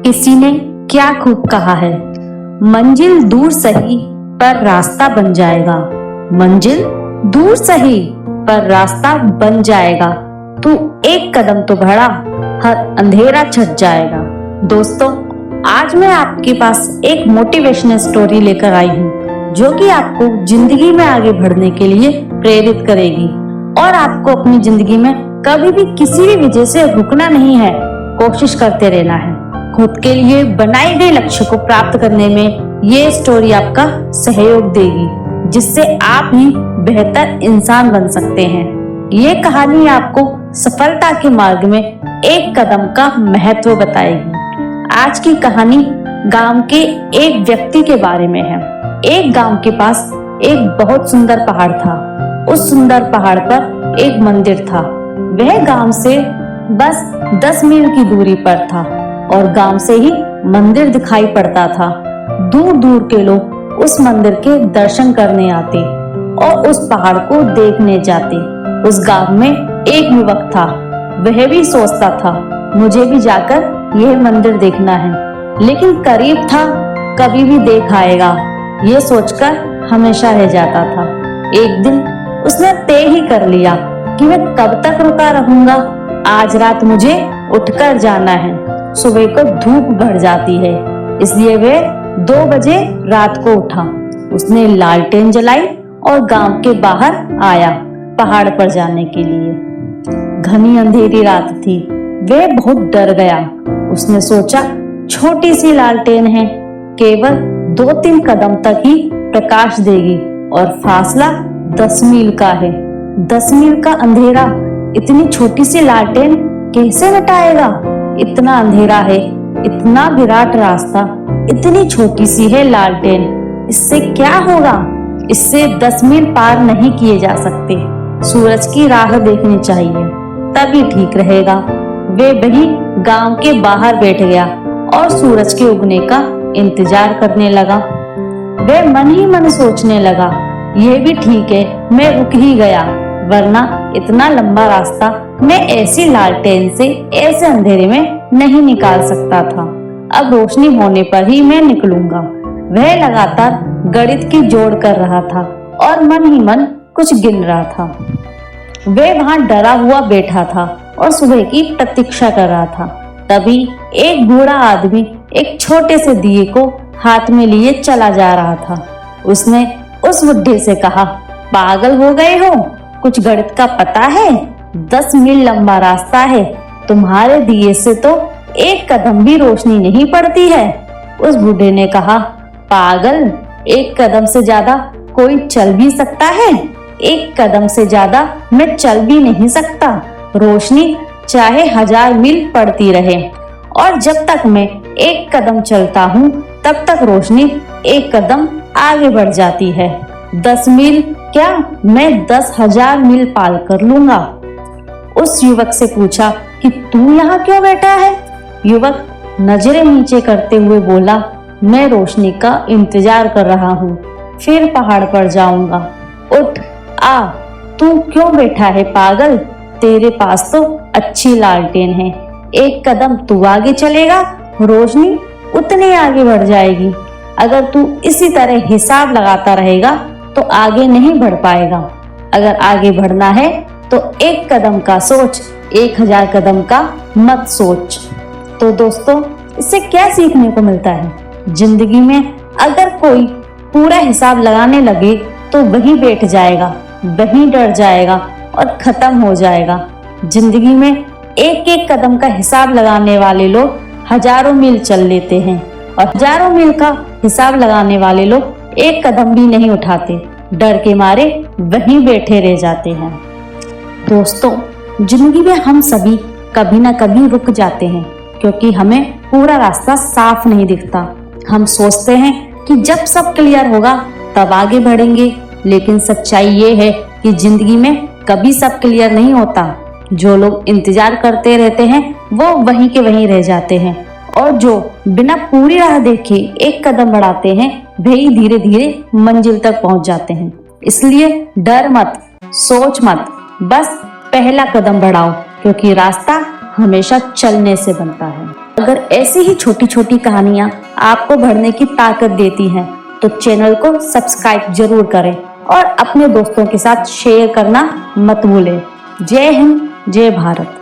किसी ने क्या खूब कहा है, मंजिल दूर सही पर रास्ता बन जाएगा। मंजिल दूर सही पर रास्ता बन जाएगा। तू एक कदम तो बढ़ा, हर अंधेरा छट जाएगा। दोस्तों, आज मैं आपके पास एक मोटिवेशनल स्टोरी लेकर आई हूँ जो कि आपको जिंदगी में आगे बढ़ने के लिए प्रेरित करेगी और आपको अपनी जिंदगी में कभी भी किसी भी वजह से रुकना नहीं है, कोशिश करते रहना है। खुद के लिए बनाए गए लक्ष्य को प्राप्त करने में ये स्टोरी आपका सहयोग देगी, जिससे आप भी बेहतर इंसान बन सकते हैं। ये कहानी आपको सफलता के मार्ग में एक कदम का महत्व बताएगी। आज की कहानी गांव के एक व्यक्ति के बारे में है। एक गांव के पास एक बहुत सुंदर पहाड़ था। उस सुंदर पहाड़ पर एक मंदिर था। वह गांव से बस 10 मील की दूरी पर था और गांव से ही मंदिर दिखाई पड़ता था। दूर दूर के लोग उस मंदिर के दर्शन करने आते और उस पहाड़ को देखने जाते। उस गांव में एक युवक था। वह भी सोचता था, मुझे भी जाकर यह मंदिर देखना है, लेकिन करीब था, कभी भी देख आएगा, ये सोचकर हमेशा रह जाता था। एक दिन उसने तय ही कर लिया कि मैं कब तक रुका रहूंगा। आज रात मुझे उठकर जाना है। सुबह को धूप बढ़ जाती है, इसलिए वह 2 बजे रात को उठा। उसने लालटेन जलाई और गांव के बाहर आया पहाड़ पर जाने के लिए। घनी अंधेरी रात थी। वह बहुत डर गया। उसने सोचा, छोटी सी लालटेन है, केवल 2-3 कदम तक ही प्रकाश देगी और फासला 10 मील का है। 10 मील का अंधेरा इतनी छोटी सी लालटेन कैसे मिटाएगा? इतना अंधेरा है, इतना विराट रास्ता, इतनी छोटी सी है लालटेन, इससे क्या होगा? इससे 10 मील पार नहीं किए जा सकते। सूरज की राह देखनी चाहिए, तभी ठीक रहेगा। वे वही गांव के बाहर बैठ गया और सूरज के उगने का इंतजार करने लगा। वह मन ही मन सोचने लगा, यह भी ठीक है, मैं रुक ही गया, वरना इतना लंबा रास्ता मैं ऐसी लालटेन से ऐसे अंधेरे में नहीं निकाल सकता था। अब रोशनी होने पर ही मैं निकलूंगा। वह लगातार गणित की जोड़ कर रहा था और मन ही मन कुछ गिन रहा था। वह वहां डरा हुआ बैठा था और सुबह की प्रतीक्षा कर रहा था। तभी एक बूढ़ा आदमी एक छोटे से दिए को हाथ में लिए चला जा रहा था। उसने उस बुढ़े से कहा, पागल हो गए हो? कुछ गणित का पता है? 10 मील लंबा रास्ता है, तुम्हारे दिए से तो 1 कदम भी रोशनी नहीं पड़ती है। उस बूढ़े ने कहा, पागल, 1 कदम से ज्यादा कोई चल भी सकता है? 1 कदम से ज्यादा मैं चल भी नहीं सकता। रोशनी चाहे 1000 मील पड़ती रहे, और जब तक मैं 1 कदम चलता हूँ तब तक रोशनी 1 कदम आगे बढ़ जाती है। 10 मील क्या, मैं 10,000 मील पार कर लूंगा। उस युवक से पूछा कि तू यहाँ क्यों बैठा है? युवक नजरें नीचे करते हुए बोला, मैं रोशनी का इंतजार कर रहा हूँ, फिर पहाड़ पर जाऊंगा। उठ आ, तू क्यों बैठा है पागल? तेरे पास तो अच्छी लालटेन है, 1 कदम तू आगे चलेगा, रोशनी उतनी आगे बढ़ जाएगी। अगर तू इसी तरह हिसाब लगाता रहेगा तो आगे नहीं बढ़ पाएगा। अगर आगे बढ़ना है तो 1 कदम का सोच, 1000 कदम का मत सोच। तो दोस्तों, इससे क्या सीखने को मिलता है? जिंदगी में अगर कोई पूरा हिसाब लगाने लगे तो वही बैठ जाएगा, वही डर जाएगा और खत्म हो जाएगा। जिंदगी में 1-1 कदम का हिसाब लगाने वाले लोग हजारों मील चल लेते हैं और हजारों मील का हिसाब लगाने वाले लोग 1 कदम भी नहीं उठाते, डर के मारे वहीं बैठे रह जाते हैं। दोस्तों, जिंदगी में हम सभी कभी ना कभी रुक जाते हैं क्योंकि हमें पूरा रास्ता साफ नहीं दिखता। हम सोचते हैं कि जब सब क्लियर होगा तब आगे बढ़ेंगे, लेकिन सच्चाई ये है कि जिंदगी में कभी सब क्लियर नहीं होता। जो लोग इंतजार करते रहते हैं वो वहीं के वहीं रह जाते हैं, और जो बिना पूरी राह देखे 1 कदम बढ़ाते हैं वही धीरे धीरे मंजिल तक पहुंच जाते हैं। इसलिए डर मत, सोच मत, बस पहला कदम बढ़ाओ, क्योंकि रास्ता हमेशा चलने से बनता है। अगर ऐसी ही छोटी छोटी कहानियाँ आपको बढ़ने की ताकत देती हैं तो चैनल को सब्सक्राइब जरूर करें और अपने दोस्तों के साथ शेयर करना मत भूलें। जय हिंद, जय भारत।